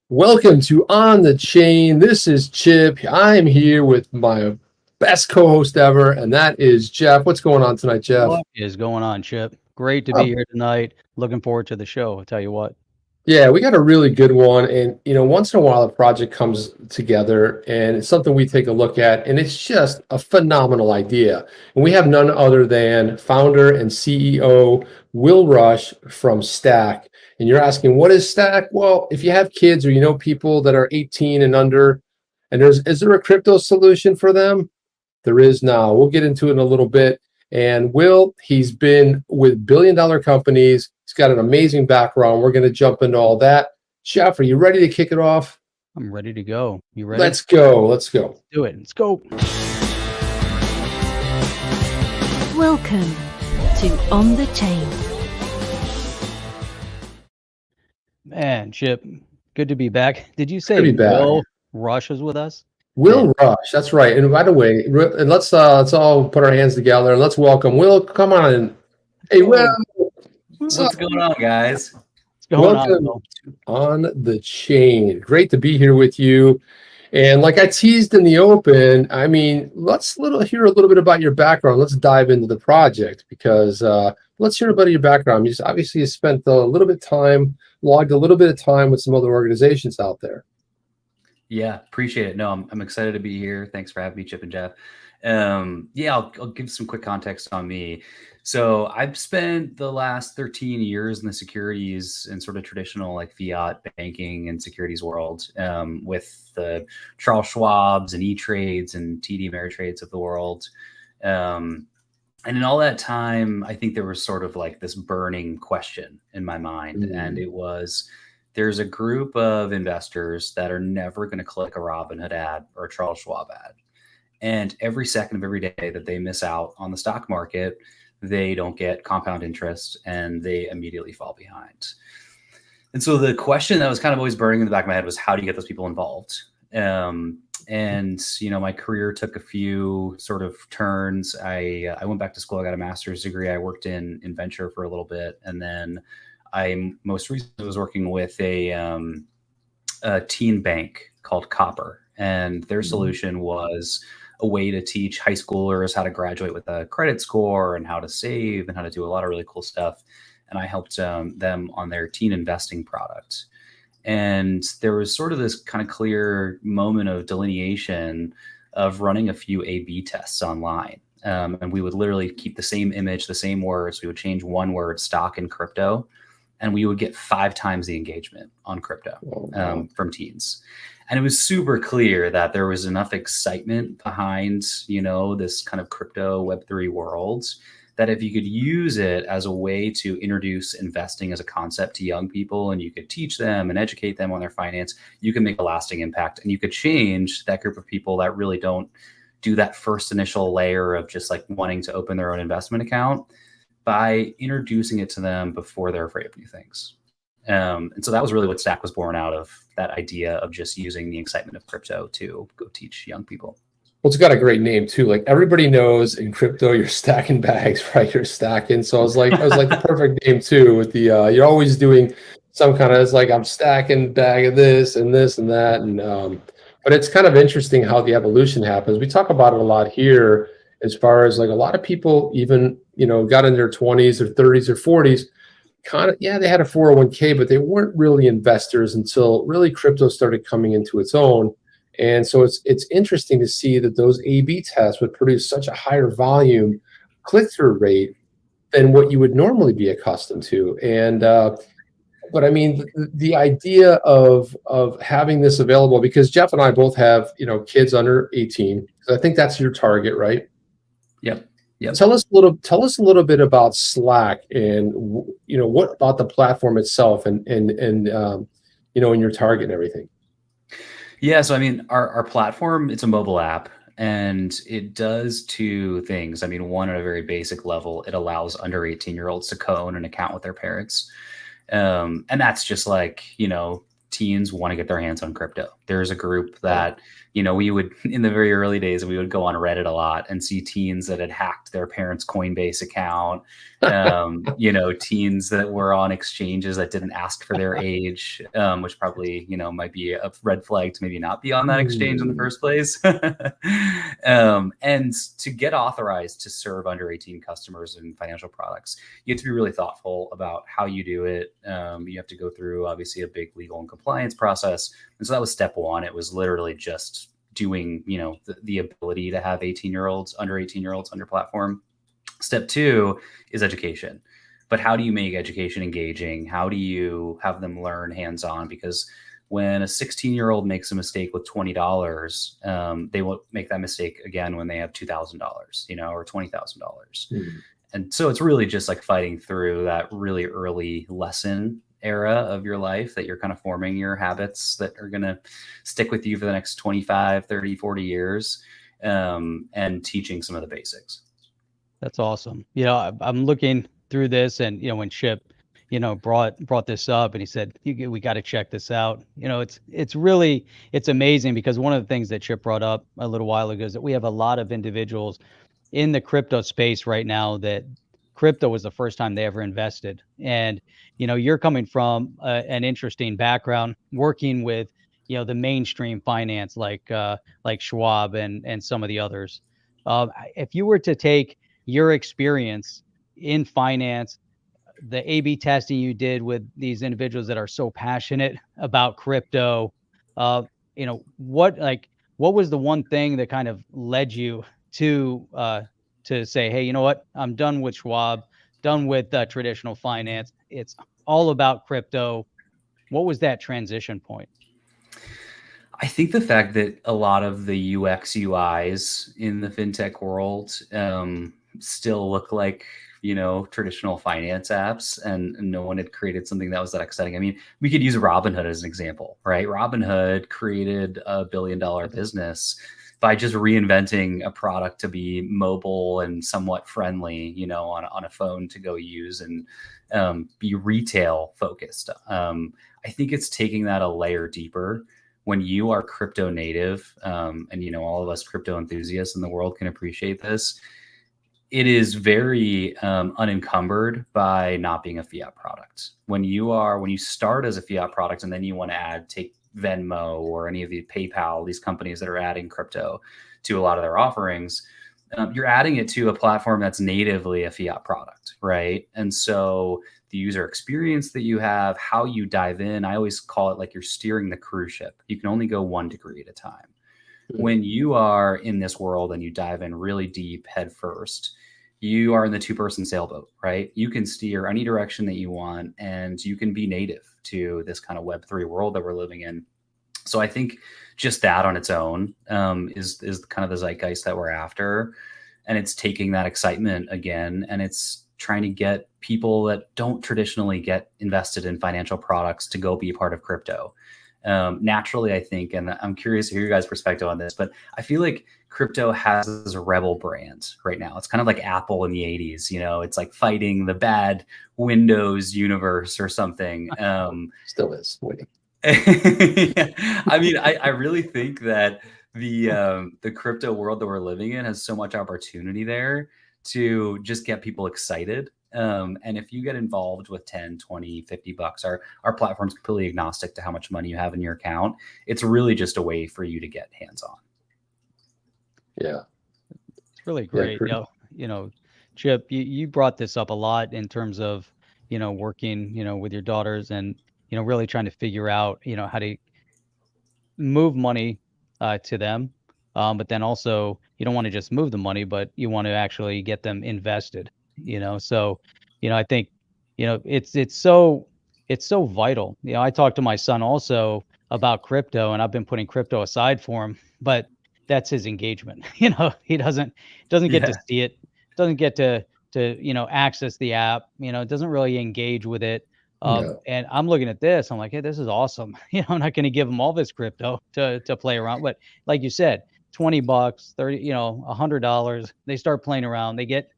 Welcome to On the Chain. This is Chip. I'm here with my best co-host ever, and that is Jeff. What's going on tonight, Jeff? What is going on, Chip? Great to be here tonight. Looking forward to the show. I'll tell you what. Yeah, we got a really good one. And, once in a while, a project comes together and it's something we take a look at, and it's just a phenomenal idea. And we have none other than founder and CEO Will Rush from Stack. And you're asking, what is Stack? Well, if you have kids or you know people that are 18 and under, and is there a crypto solution for them? There is now. We'll get into it in a little bit. And Will, he's been with billion-dollar companies. He's got an amazing background. We're going to jump into all that. Jeff, are you ready to kick it off? I'm ready to go. You ready? Let's go. Let's go. Do it. Let's go. Welcome to On the Chain. Man, Chip, good to be back. Did you say Will Rush is with us? Will Rush, that's right. And by the way, and let's all put our hands together and let's welcome Will. Come on in. Hey, Will. What's going on, guys? Welcome on the Chain. Great to be here with you. And like I teased in the open, I mean, let's hear a little bit about your background. Let's dive into the project because let's hear about your background. You spent logged a little bit of time with some other organizations out there. Yeah, appreciate it. No, I'm excited to be here. Thanks for having me, Chip and Jeff. I'll give some quick context on me. So I've spent the last 13 years in the securities and sort of traditional like fiat banking and securities world with the Charles Schwabs and E-Trades and TD Ameritrades of the world. And in all that time, I think there was sort of like this burning question in my mind. And it was, there's a group of investors that are never going to click a Robinhood ad or a Charles Schwab ad. And every second of every day that they miss out on the stock market, they don't get compound interest and they immediately fall behind. And so the question that was kind of always burning in the back of my head was, how do you get those people involved? My career took a few sort of turns. I went back to school. I got a master's degree. I worked in venture for a little bit. And then I most recently was working with a teen bank called Copper, and their solution was a way to teach high schoolers how to graduate with a credit score and how to save and how to do a lot of really cool stuff. And I helped them on their teen investing product. And there was sort of this kind of clear moment of delineation of running a few A/B tests online. And we would literally keep the same image, the same words. We would change one word, stock and crypto, and we would get 5 times the engagement on crypto from teens. And it was super clear that there was enough excitement behind, this kind of crypto Web3 world that if you could use it as a way to introduce investing as a concept to young people and you could teach them and educate them on their finance, you can make a lasting impact and you could change that group of people that really don't do that first initial layer of just like wanting to open their own investment account by introducing it to them before they're afraid of new things. And so that was really what Stack was born out of, that idea of just using the excitement of crypto to go teach young people. Well, it's got a great name too. Like everybody knows in crypto, you're stacking bags, right? You're stacking. So I was like the perfect name too with the, you're always doing some kind of, it's like I'm stacking bag of this and this and that. And, but it's kind of interesting how the evolution happens. We talk about it a lot here as far as like a lot of people even, got in their 20s or 30s or 40s, they had a 401k, but they weren't really investors until really crypto started coming into its own. And so it's interesting to see that those A/B tests would produce such a higher volume click-through rate than what you would normally be accustomed to. And but I mean, the idea of having this available, because Jeff and I both have kids under 18. I think that's your target, right? Yep. Tell us a little bit about Slack and what about the platform itself and in your target and everything. Yeah, so I mean, our platform, it's a mobile app and it does 2 things. I mean, one, at a very basic level, it allows under 18-year-olds to co-own an account with their parents. And that's just like, teens want to get their hands on crypto. There's a group that we would, in the very early days, we would go on Reddit a lot and see teens that had hacked their parents' Coinbase account, teens that were on exchanges that didn't ask for their age, which probably, might be a red flag to maybe not be on that exchange in the first place. And to get authorized to serve under 18 customers in financial products, you have to be really thoughtful about how you do it. You have to go through, obviously, a big legal and compliance process. And so that was step one. It was literally just doing, the ability to have under 18-year-olds on your platform. Step two is education. But how do you make education engaging? How do you have them learn hands-on? Because when a 16-year-old makes a mistake with $20, they won't make that mistake again when they have $2,000, or $20,000. Mm-hmm. And so it's really just like fighting through that really early lesson era of your life that you're kind of forming your habits that are going to stick with you for the next 25, 30, 40 years, and teaching some of the basics. That's awesome. I'm looking through this, and, when Chip, brought this up, and he said, we got to check this out. It's amazing, because one of the things that Chip brought up a little while ago is that we have a lot of individuals in the crypto space right now that crypto was the first time they ever invested. And, you're coming from an interesting background, working with, the mainstream finance, like Schwab and some of the others. If you were to take your experience in finance, the A/B testing you did with these individuals that are so passionate about crypto, what was the one thing that kind of led you to say, hey, you know what, I'm done with Schwab, done with traditional finance. It's all about crypto. What was that transition point? I think the fact that a lot of the UX UIs in the fintech world still look like, traditional finance apps, and no one had created something that was that exciting. I mean, we could use Robinhood as an example, right? Robinhood created $1 billion business by just reinventing a product to be mobile and somewhat friendly, on a phone to go use and be retail focused. I think it's taking that a layer deeper. When you are crypto native, and all of us crypto enthusiasts in the world can appreciate this, it is very unencumbered by not being a fiat product. When you start as a fiat product and then you want to take Venmo or any of the PayPal, these companies that are adding crypto to a lot of their offerings, you're adding it to a platform that's natively a fiat product, right? And so the user experience that you have, how you dive in, I always call it like you're steering the cruise ship. You can only go 1 degree at a time. Mm-hmm. When you are in this world and you dive in really deep head first, you are in the 2-person sailboat, right? You can steer any direction that you want, and you can be native to this kind of Web3 world that we're living in. So I think just that on its own is kind of the zeitgeist that we're after. And it's taking that excitement again, and it's trying to get people that don't traditionally get invested in financial products to go be a part of crypto. Naturally, I think, and I'm curious to hear your guys' perspective on this, but I feel like crypto has this rebel brand right now. It's kind of like Apple in the 80s, it's like fighting the bad Windows universe or something. Still is winning. Yeah. I mean, I really think that the crypto world that we're living in has so much opportunity there to just get people excited. And if you get involved with 10, 20, $50, our platform's completely agnostic to how much money you have in your account. It's really just a way for you to get hands-on. Yeah. It's really great. Yeah, Chip, you brought this up a lot in terms of, working, with your daughters and, really trying to figure out, how to move money to them. But then also you don't want to just move the money, but you want to actually get them invested, So, I think, it's so vital. I talked to my son also about crypto, and I've been putting crypto aside for him, but that's his engagement. He doesn't get to see it, doesn't get to access the app, doesn't really engage with it. And I'm looking at this, I'm like, hey, this is awesome. I'm not going to give them all this crypto to play around. But like you said, $20, 30, $100, they start playing around. They get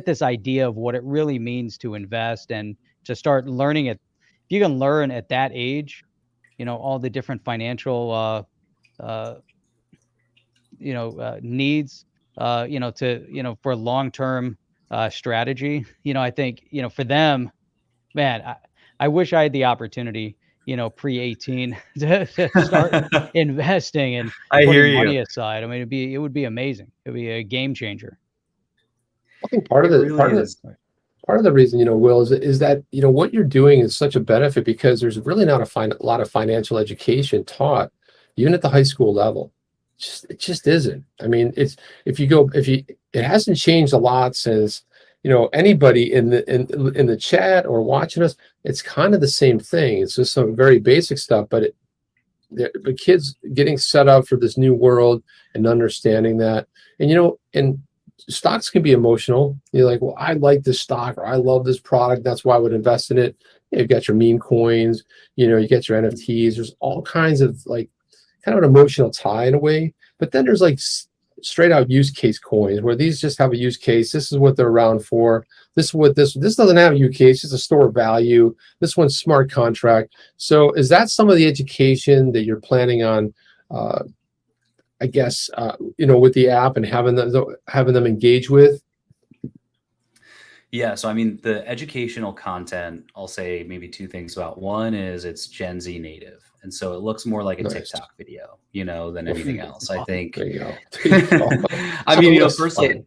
this idea of what it really means to invest and to start learning it. If you can learn at that age, all the different financial needs, for long-term strategy. I think, for them, man, I wish I had the opportunity, pre-18 to start investing and I hear putting you. money aside. I mean, it would be amazing. It'd be a game changer. I think part of It the really is. part of the reason, Will, is that what you're doing is such a benefit because there's really not a lot of financial education taught, even at the high school level. It just isn't. I mean, it hasn't changed a lot since anybody in the chat or watching us. It's kind of the same thing. It's just some very basic stuff, but the kids getting set up for this new world and understanding that, and stocks can be emotional. You're like, well, I like this stock or I love this product. That's why I would invest in it. You've got your meme coins, you get your NFTs. There's all kinds of like kind of an emotional tie in a way. But then there's like straight out use case coins where these just have a use case. This is what they're around for. This doesn't have a use case. It's a store of value. This one's smart contract. So is that some of the education that you're planning on, I guess, with the app and having them engage with? Yeah, so I mean, the educational content, I'll say maybe two things about. One is it's Gen Z native, and so it looks more like a Nice. TikTok video, than anything else. I think. There you go. There you go. I mean, That's personally,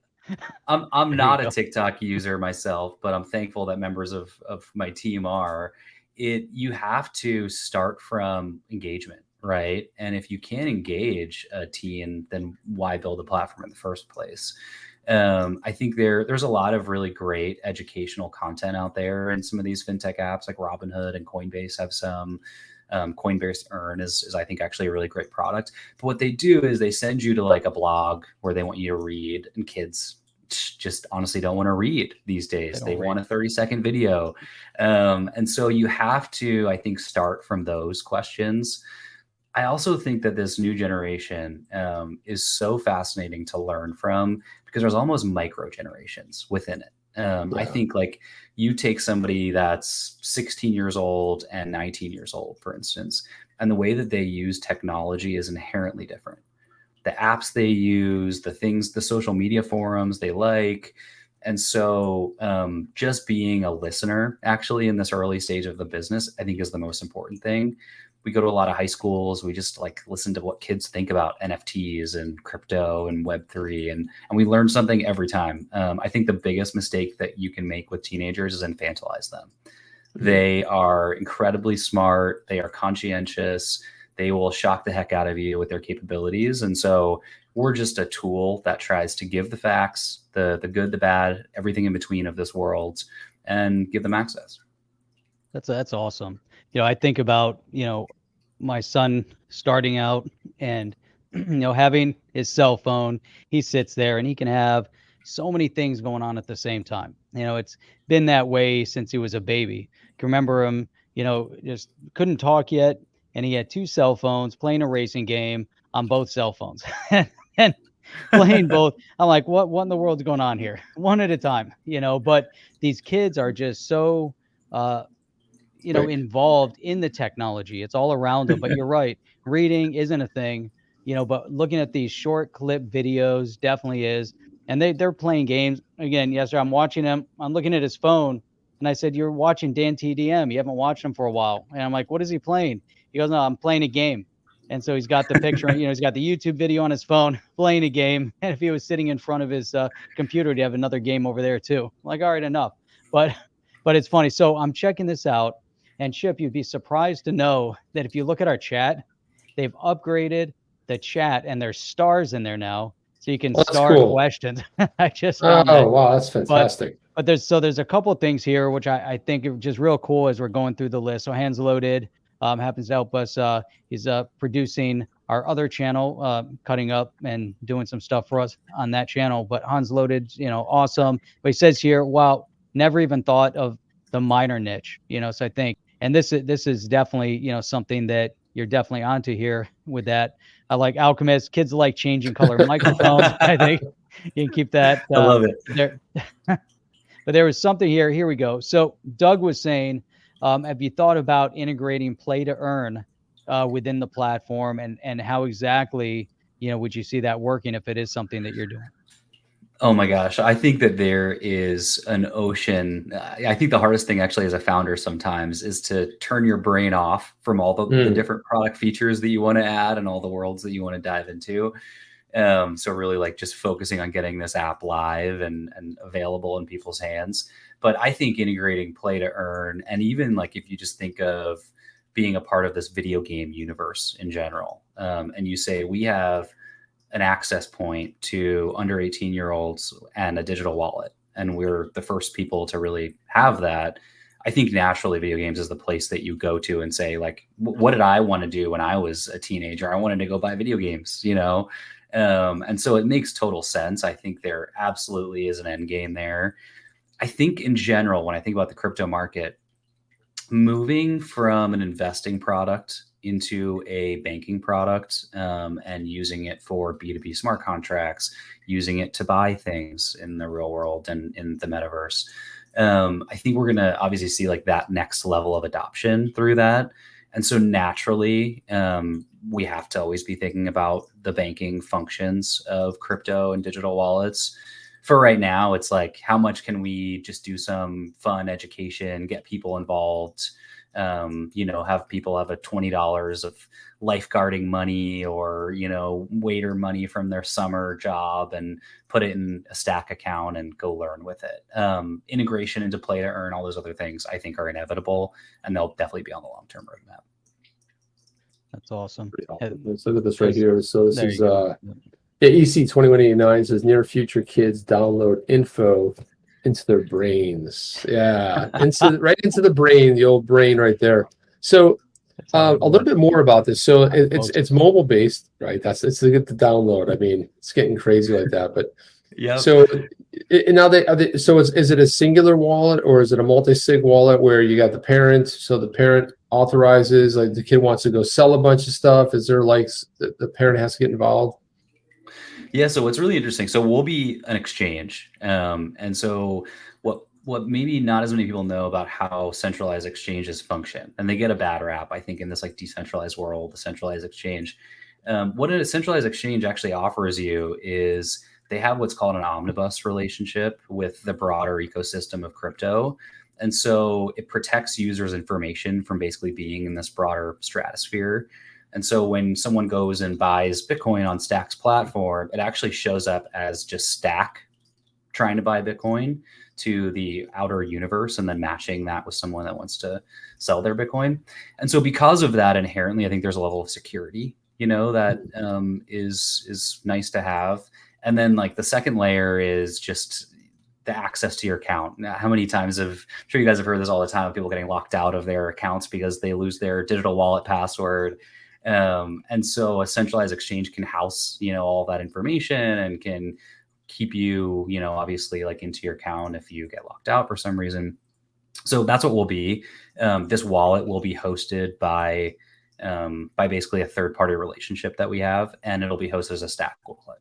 I'm There not you a go. TikTok user myself, but I'm thankful that members of my team are. You have to start from engagement, right? And if you can't engage a teen, then why build a platform in the first place? I think there's a lot of really great educational content out there, and some of these fintech apps like Robinhood and Coinbase have some. Coinbase Earn is I think actually a really great product. But what they do is they send you to like a blog where they want you to read, and kids just honestly don't want to read these days. They want a 30-second video. And so you have to, I think, start from those questions. I also think that this new generation is so fascinating to learn from because there's almost micro generations within it. I think like you take somebody that's 16 years old and 19 years old, for instance, and the way that they use technology is inherently different. The apps they use, the social media forums they like. And so just being a listener actually in this early stage of the business, I think is the most important thing. We go to a lot of high schools. We just like listen to what kids think about NFTs and crypto and Web3, and we learn something every time. I think the biggest mistake that you can make with teenagers is infantilize them. They are incredibly smart. They are conscientious. They will shock the heck out of you with their capabilities. And so we're just a tool that tries to give the facts, the good, the bad, everything in between of this world, and give them access. That's awesome. I think about, my son starting out and, having his cell phone. He sits there and he can have so many things going on at the same time. It's been that way since he was a baby. I can remember him, just couldn't talk yet. And he had two cell phones playing a racing game on both cell phones and playing both. I'm like, what in the world's going on here? One at a time, but these kids are just so, Right. involved in the technology. It's all around them. But you're right. Reading isn't a thing, but looking at these short clip videos definitely is. And they're playing games. Again, yesterday I'm watching him. I'm looking at his phone and I said, "You're watching Dan TDM. You haven't watched him for a while." And I'm like, "What is he playing?" He goes, "No, I'm playing a game." And so he's got the picture, he's got the YouTube video on his phone playing a game. And if he was sitting in front of his computer, he'd have another game over there too. I'm like, all right, enough. But it's funny. So I'm checking this out. And Chip, you'd be surprised to know that if you look at our chat, they've upgraded the chat and there's stars in there now. So you can star cool. questions. I just found that. Oh, wow, that's fantastic. But there's a couple of things here, which I think are just real cool as we're going through the list. So Hands Loaded happens to help us. He's producing our other channel, cutting up and doing some stuff for us on that channel. But Hans Loaded, awesome. But he says here, wow, never even thought of the minor niche, so I think, and this is definitely, something that you're definitely onto here with that. I like Alchemist. Kids like changing color microphones. I think you can keep that. I love it. There. But there was something here. Here we go. So Doug was saying, have you thought about integrating play to earn within the platform, and how exactly would you see that working if it is something that you're doing? Oh my gosh. I think that there is an ocean. I think the hardest thing actually as a founder sometimes is to turn your brain off from all the different product features that you want to add and all the worlds that you want to dive into. So really like just focusing on getting this app live and available in people's hands. But I think integrating play to earn, and even like if you just think of being a part of this video game universe in general, and you say we have an access point to under 18-year-olds and a digital wallet, and we're the first people to really have that. I think naturally video games is the place that you go to and say like, what did I want to do when I was a teenager? I wanted to go buy video games, and so it makes total sense. I think there absolutely is an end game there. I think in general, when I think about the crypto market, moving from an investing product into a banking product, and using it for B2B smart contracts, using it to buy things in the real world and in the metaverse. I think we're going to obviously see like that next level of adoption through that. And so naturally, we have to always be thinking about the banking functions of crypto and digital wallets. For right now, it's like, how much can we just do some fun education, get people involved, have people have a $20 of lifeguarding money or, waiter money from their summer job and put it in a stack account and go learn with it. Integration into play to earn, all those other things I think are inevitable, and they'll definitely be on the long-term roadmap. That's awesome. Let's look at this right here. So this is EC 2189 says near future kids download info into their brains. Yeah, right into the brain, the old brain right there. So a little bit more about this. So it's mobile based, right? It's to get the download. I mean, it's getting crazy like that. But yeah. So now so is it a singular wallet or is it a multi-sig wallet where you got the parent? So the parent authorizes, like the kid wants to go sell a bunch of stuff. Is there like the parent has to get involved? Yeah, so what's really interesting, so we'll be an exchange. And so what maybe not as many people know about how centralized exchanges function, and they get a bad rap, I think, in this like decentralized world, the centralized exchange. What a centralized exchange actually offers you is they have what's called an omnibus relationship with the broader ecosystem of crypto. And so it protects users' information from basically being in this broader stratosphere. And so when someone goes and buys Bitcoin on Stack's platform, it actually shows up as just Stack trying to buy Bitcoin to the outer universe and then matching that with someone that wants to sell their Bitcoin. And so because of that, inherently, I think there's a level of security, that is nice to have. And then like the second layer is just the access to your account. Now, how many times I'm sure you guys have heard this all the time, of people getting locked out of their accounts because they lose their digital wallet password. And so a centralized exchange can house, all that information and can keep you, obviously like into your account if you get locked out for some reason. So that's what we'll be. This wallet will be hosted by basically a third-party relationship that we have, and it'll be hosted as a Stack wallet.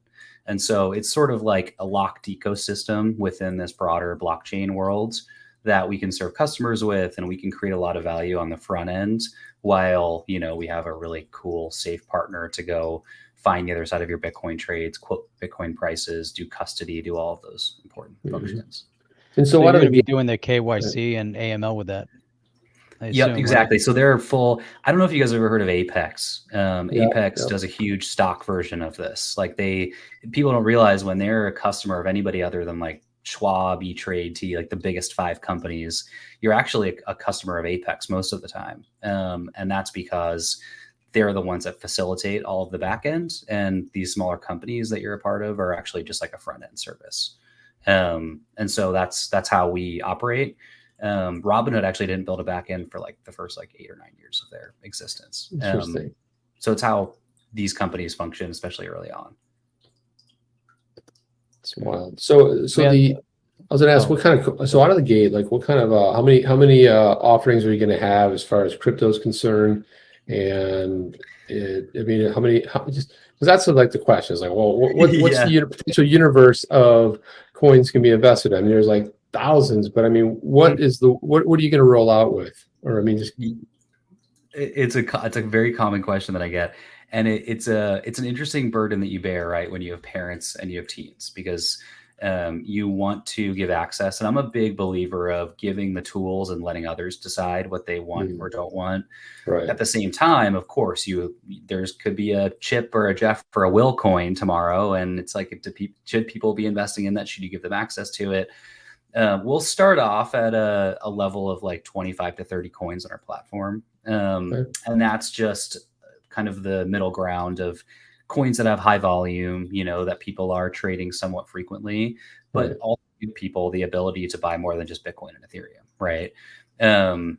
And so it's sort of like a locked ecosystem within this broader blockchain world that we can serve customers with, and we can create a lot of value on the front end while, we have a really cool, safe partner to go find the other side of your Bitcoin trades, quote Bitcoin prices, do custody, do all of those important functions. And so what are we doing the KYC and AML with that? Yep, exactly. Right? So they're full. I don't know if you guys have ever heard of Apex. Apex does a huge stock version of this. Like people don't realize when they're a customer of anybody other than like Schwab, E-Trade, like the biggest 5 companies, you're actually a customer of Apex most of the time. And that's because they're the ones that facilitate all of the back end, and these smaller companies that you're a part of are actually just like a front end service. And so that's how we operate. Robinhood actually didn't build a back end for like the first like 8 or 9 years of their existence. So it's how these companies function, especially early on. It's wild. So I was going to ask, what kind of, so out of the gate, like what kind of, how many offerings are you going to have as far as crypto is concerned? And because that's like the question is like, well, what's the potential universe of coins can be invested in? I mean, there's like thousands, but I mean, what are you going to roll out with? Or I mean, just It's a very common question that I get, and it's an interesting burden that you bear, right, when you have parents and you have teens, because you want to give access, and I'm a big believer of giving the tools and letting others decide what they want or don't want. Right. At the same time, of course, there's could be a Chip or a Jeff or a Will coin tomorrow, and it's like, should people be investing in that? Should you give them access to it? We'll start off at a level of like 25 to 30 coins on our platform. Okay. And that's just kind of the middle ground of coins that have high volume, that people are trading somewhat frequently, but Right. also give people the ability to buy more than just Bitcoin and Ethereum, right? And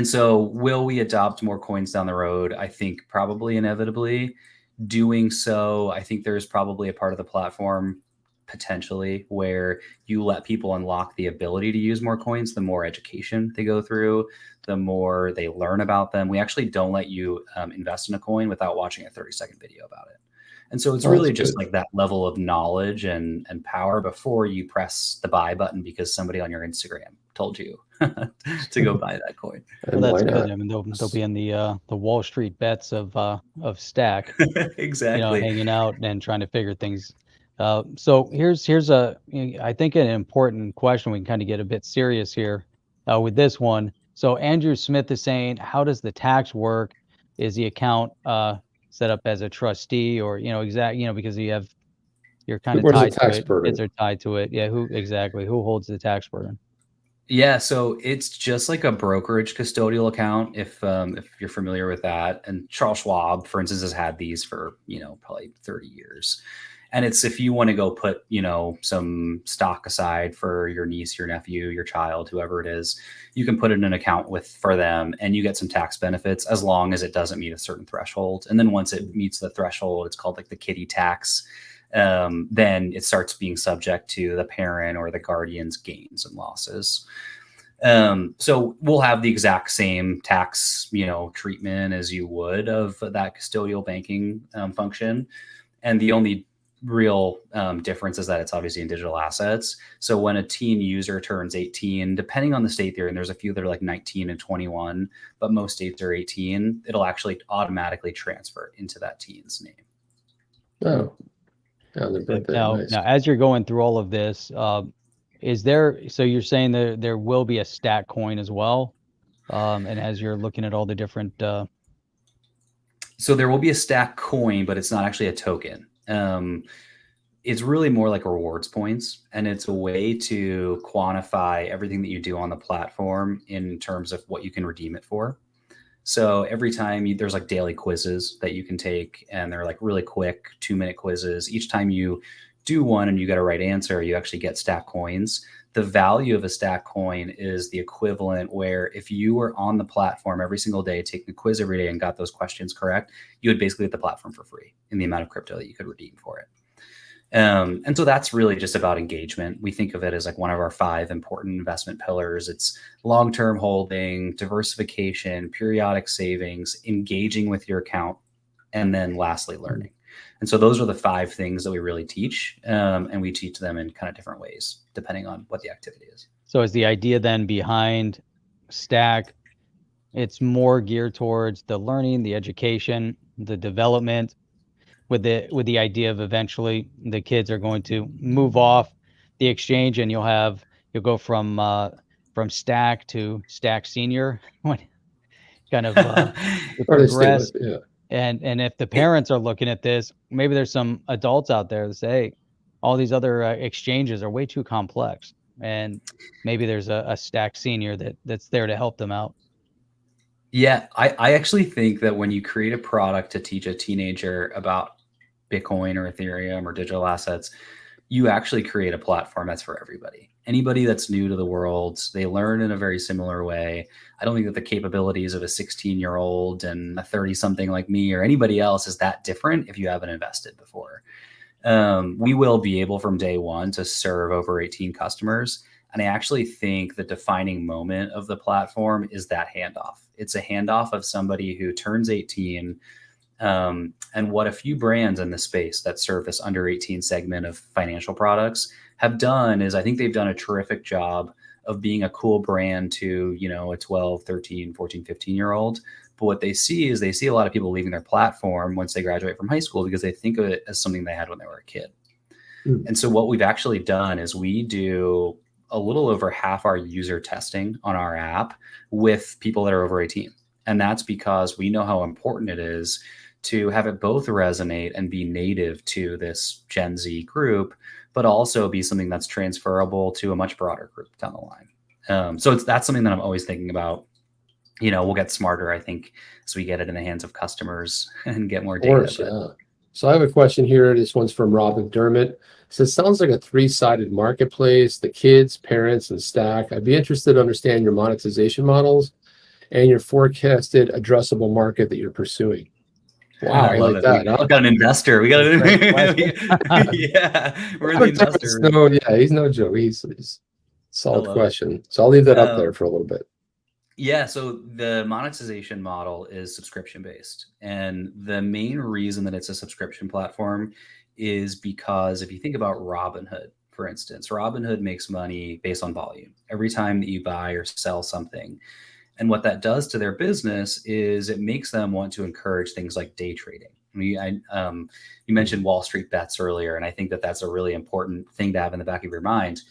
so will we adopt more coins down the road? I think probably inevitably. Doing so, I think there's probably a part of the platform potentially where you let people unlock the ability to use more coins. The more education they go through, the more they learn about them. We actually don't let you invest in a coin without watching a 30-second video about it. And so it's really just like that level of knowledge and power before you press the buy button because somebody on your Instagram told you to go buy that coin. Well, that's good. I mean, they'll be in the Wall Street bets of Stack, Exactly. hanging out and trying to figure things. So here's I think an important question. We can kind of get a bit serious here with this one. So Andrew Smith is saying, how does the tax work? Is the account set up as a trustee, or because you're kind of Where's the tied to tax it. burden? Kids are tied to it. Yeah, who holds the tax burden? Yeah, so it's just like a brokerage custodial account, if you're familiar with that. And Charles Schwab, for instance, has had these for probably 30 years. And it's if you want to go put some stock aside for your niece, your nephew, your child, whoever it is, you can put it in an account for them, and you get some tax benefits as long as it doesn't meet a certain threshold. And then once it meets the threshold, it's called like the kiddie tax. Then it starts being subject to the parent or the guardian's gains and losses. So we'll have the exact same tax, treatment as you would of that custodial banking function. And the only real difference is that it's obviously in digital assets. So when a teen user turns 18, depending on the state they're in, there's a few that are like 19 and 21, but most states are 18, it'll actually automatically transfer into that teen's name. Oh. Yeah, their birthday. Now, Nice. now, as you're going through all of this, so you're saying there will be a Stack coin as well, and as you're looking at all the different. So there will be a Stack coin, but it's not actually a token. It's really more like rewards points, and it's a way to quantify everything that you do on the platform in terms of what you can redeem it for. So every time there's like daily quizzes that you can take, and they're like really quick 2-minute quizzes. Each time you do one and you get a right answer, you actually get Stack coins. The value of a Stack coin is the equivalent where if you were on the platform every single day, taking a quiz every day and got those questions correct, you would basically get the platform for free in the amount of crypto that you could redeem for it. And so that's really just about engagement. We think of it as like one of our 5 important investment pillars. It's long-term holding, diversification, periodic savings, engaging with your account, and then lastly, learning. And so those are the 5 things that we really teach. And we teach them in kind of different ways, depending on what the activity is. So is the idea then behind Stack, it's more geared towards the learning, the education, the development, with the idea of eventually the kids are going to move off the exchange, and you'll go from Stack to Stack Senior, when kind of progress. Yeah. And if the parents are looking at this, maybe there's some adults out there that say, hey, all these other exchanges are way too complex, and maybe there's a Stack Senior that's there to help them out. Yeah, I actually think that when you create a product to teach a teenager about Bitcoin or Ethereum or digital assets, you actually create a platform that's for everybody. Anybody that's new to the world, they learn in a very similar way. I don't think that the capabilities of a 16-year-old and a 30-something like me or anybody else is that different if you haven't invested before. We will be able from day one to serve over 18 customers. And I actually think the defining moment of the platform is that handoff. It's a handoff of somebody who turns 18. And what a few brands in the space that serve this under 18 segment of financial products have done is I think they've done a terrific job of being a cool brand to, a 12, 13, 14, 15-year-old, But what they see is they see a lot of people leaving their platform once they graduate from high school because they think of it as something they had when they were a kid. And so what we've actually done is we do a little over half our user testing on our app with people that are over 18. And that's because we know how important it is to have it both resonate and be native to this Gen Z group, but also be something that's transferable to a much broader group down the line. So that's something that I'm always thinking about. We'll get smarter, I think, as we get it in the hands of customers and get more data. Of course, yeah. So I have a question here. This one's from Rob McDermott. It says, sounds like a three-sided marketplace, the kids, parents, and Stack. I'd be interested to understand your monetization models and your forecasted addressable market that you're pursuing. Wow, I like that. We got an investor. We got yeah, we're the investor. No, yeah, he's no joke. He's solid question. So I'll leave that up there for a little bit. Yeah, so the monetization model is subscription based. And the main reason that it's a subscription platform is because if you think about Robinhood, for instance, Robinhood makes money based on volume every time that you buy or sell something. And what that does to their business is it makes them want to encourage things like day trading. You mentioned Wall Street bets earlier, and I think that that's a really important thing to have in the back of your mind.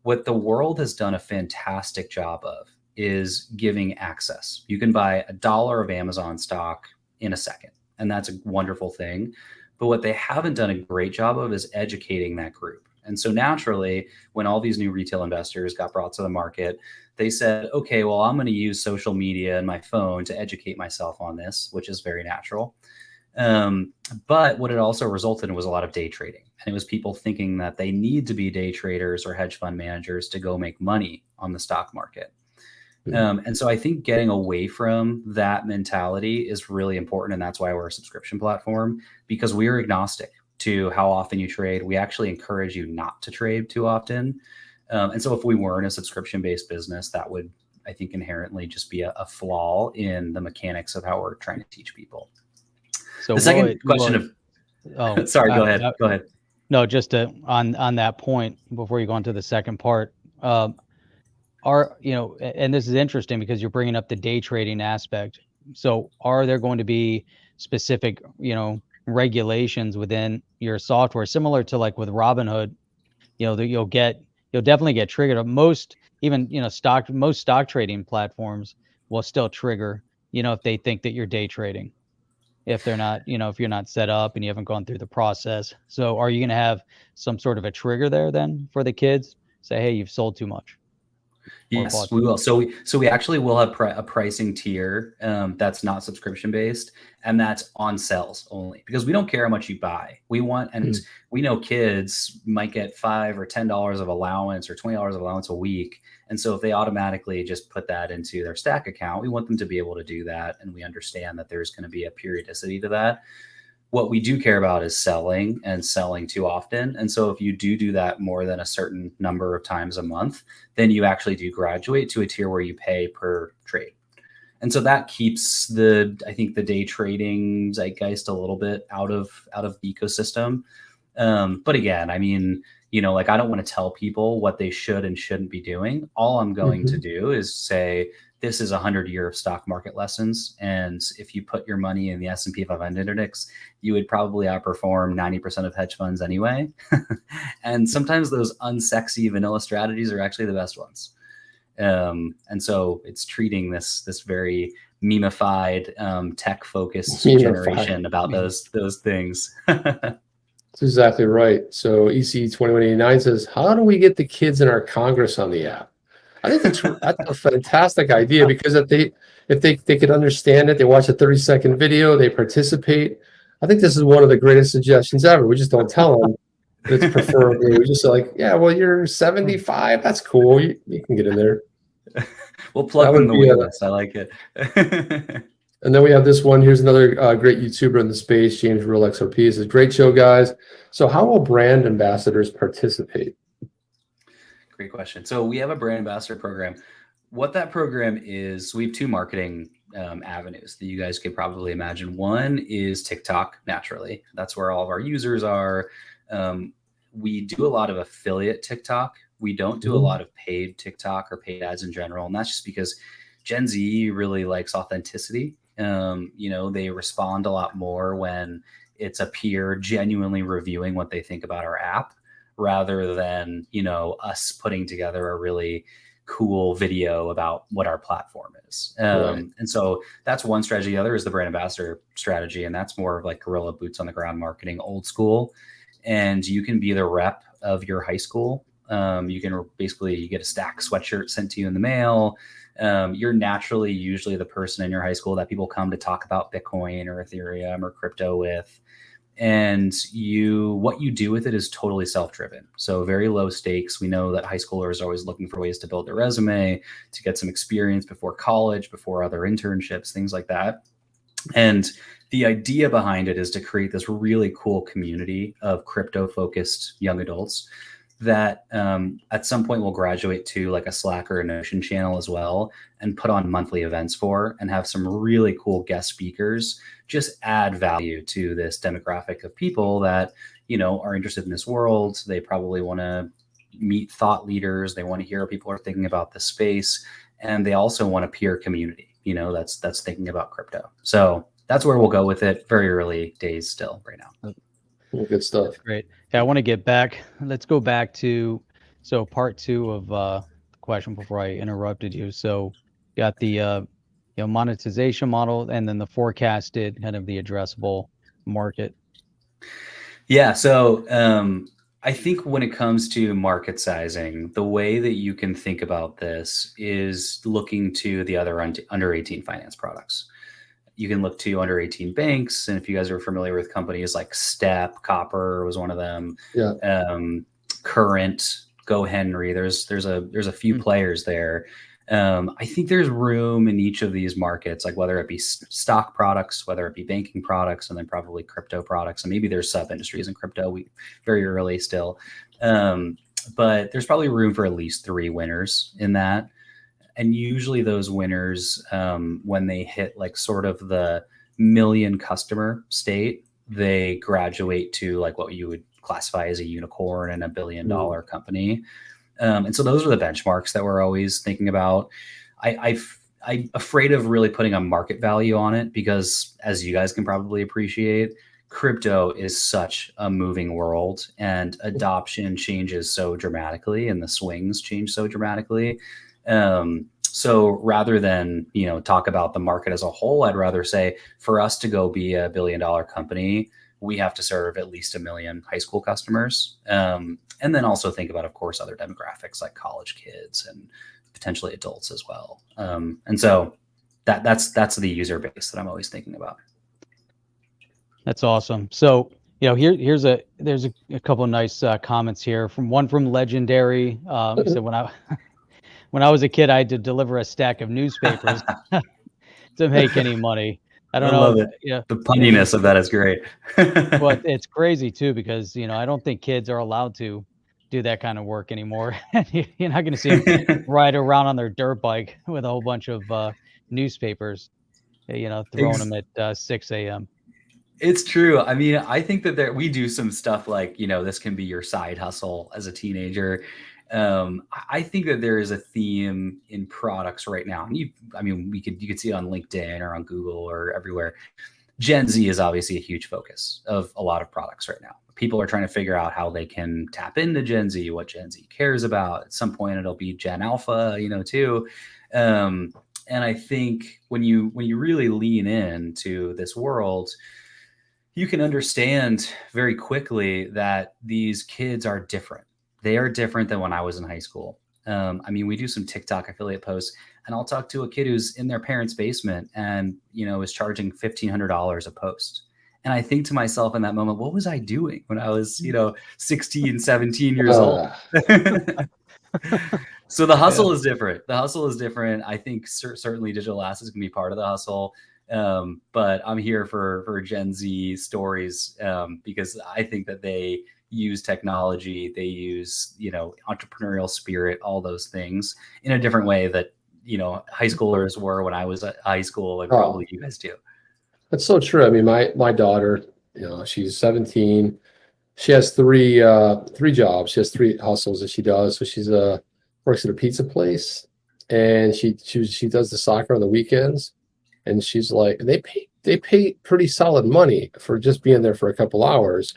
What the world has done a fantastic job of is giving access. You can buy $1 of Amazon stock in a second, and that's a wonderful thing. But what they haven't done a great job of is educating that group. And so naturally, when all these new retail investors got brought to the market, they said, okay, well, I'm going to use social media and my phone to educate myself on this, which is very natural. But what it also resulted in was a lot of day trading. And it was people thinking that they need to be day traders or hedge fund managers to go make money on the stock market. And so I think getting away from that mentality is really important. And that's why we're a subscription platform, because we're agnostic to how often you trade. We actually encourage you not to trade too often. And so if we weren't a subscription-based business, that would, I think, inherently just be a flaw in the mechanics of how we're trying to teach people. So the second question sorry, go ahead. Go ahead. No, just on that point, before you go on to the second part, and this is interesting because you're bringing up the day trading aspect. So are there going to be specific, regulations within your software, similar to like with Robinhood, that you'll definitely get triggered. Most stock trading platforms will still trigger, if they think that you're day trading, if they're not, if you're not set up and you haven't gone through the process. So are you going to have some sort of a trigger there then for the kids? Say, hey, you've sold too much. Yes, we will. So we actually will have a pricing tier that's not subscription based, and that's on sales only, because we don't care how much you buy. We want, and we know kids might get $5 or $10 of allowance or $20 of allowance a week. And so if they automatically just put that into their Stack account, we want them to be able to do that. And we understand that there's going to be a periodicity to that. What we do care about is selling too often. And so if you do that more than a certain number of times a month, then you actually do graduate to a tier where you pay per trade. And so that keeps I think the day trading zeitgeist a little bit out of the ecosystem. But again, I mean, I don't want to tell people what they should and shouldn't be doing. All I'm going to do is say, this is 100-year of stock market lessons. And if you put your money in the S&P 500 index, you would probably outperform 90% of hedge funds anyway. And sometimes those unsexy vanilla strategies are actually the best ones. And so it's treating this very memified, tech-focused generation about those things. That's exactly right. So EC2189 says, how do we get the kids in our Congress on the app? I think that's a fantastic idea, because if they could understand it, they watch a 30-second video, they participate. I think this is one of the greatest suggestions ever. We just don't tell them that it's preferably. We just say like, yeah, well, you're 75. That's cool. You can get in there. We'll plug in the wait list. I like it. And then we have this one. Here's another great YouTuber in the space, James Real XOP. Says, great show, guys. So how will brand ambassadors participate? Great question. So we have a brand ambassador program. What that program is, we have two marketing avenues that you guys could probably imagine. One is TikTok, naturally. That's where all of our users are. We do a lot of affiliate TikTok. We don't do a lot of paid TikTok or paid ads in general. And that's just because Gen Z really likes authenticity. They respond a lot more when it's a peer genuinely reviewing what they think about our app, rather than, us putting together a really cool video about what our platform is. Right. And so that's one strategy. The other is the brand ambassador strategy. And that's more of like guerrilla boots on the ground marketing, old school. And you can be the rep of your high school. You get a stack sweatshirt sent to you in the mail. You're naturally usually the person in your high school that people come to talk about Bitcoin or Ethereum or crypto with. And what you do with it is totally self-driven. So very low stakes. We know that high schoolers are always looking for ways to build their resume, to get some experience before college, before other internships, things like that. And the idea behind it is to create this really cool community of crypto-focused young adults that at some point will graduate to like a Slack or a Notion channel as well, and put on monthly events for, and have some really cool guest speakers just add value to this demographic of people that, are interested in this world. They probably want to meet thought leaders. They want to hear what people are thinking about the space. And they also want a peer community, that's thinking about crypto. So that's where we'll go with it. Very early days still right now. Good stuff. That's great. Yeah, I want to get back. Let's go back to part two of the question before I interrupted you. So, got the monetization model, and then the forecasted kind of the addressable market. Yeah. So I think when it comes to market sizing, the way that you can think about this is looking to the other under 18 finance products. You can look to under 18 banks. And if you guys are familiar with companies like Step, Copper was one of them. Yeah. Current, Go Henry. There's a few players there. I think there's room in each of these markets, like whether it be stock products, whether it be banking products, and then probably crypto products. And maybe there's sub industries in crypto. Very early still. But there's probably room for at least 3 winners in that. And usually those winners, when they hit like sort of the million customer state, they graduate to like what you would classify as a unicorn and $1 billion company. And so those are the benchmarks that we're always thinking about. I'm afraid of really putting a market value on it because, as you guys can probably appreciate, crypto is such a moving world, and adoption changes so dramatically, and the swings change so dramatically. So rather than, talk about the market as a whole, I'd rather say for us to go be a $1 billion company, we have to serve at least 1 million high school customers. And then also think about, of course, other demographics like college kids and potentially adults as well. And so that's the user base that I'm always thinking about. That's awesome. So, there's a couple of nice comments here from Legendary. He said, when I was a kid, I had to deliver a stack of newspapers to make any money. I don't know. Love it. The punniness of that is great. But it's crazy too, because, I don't think kids are allowed to do that kind of work anymore. You're not going to see them ride around on their dirt bike with a whole bunch of newspapers, throwing them at 6 a.m. It's true. I mean, I think that we do some stuff like, this can be your side hustle as a teenager. I think that there is a theme in products right now. And you could see it on LinkedIn or on Google or everywhere. Gen Z is obviously a huge focus of a lot of products right now. People are trying to figure out how they can tap into Gen Z, what Gen Z cares about. At some point, it'll be Gen Alpha, too. And I think when you really lean into this world, you can understand very quickly that these kids are different. They are different than when I was in high school. We do some TikTok affiliate posts, and I'll talk to a kid who's in their parents' basement and, is charging $1,500 a post. And I think to myself in that moment, what was I doing when I was, 16, 17 years old? So the hustle is different. The hustle is different. I think certainly digital assets can be part of the hustle. But I'm here for Gen Z stories because I think that they use technology, they use, entrepreneurial spirit, all those things in a different way that, high schoolers were when I was at high school, and probably you guys do. That's so true. I mean, my daughter, she's 17. She has three jobs. She has 3 hustles that she does. So she's works at a pizza place, and she does the soccer on the weekends. And she's like, they pay pretty solid money for just being there for a couple hours.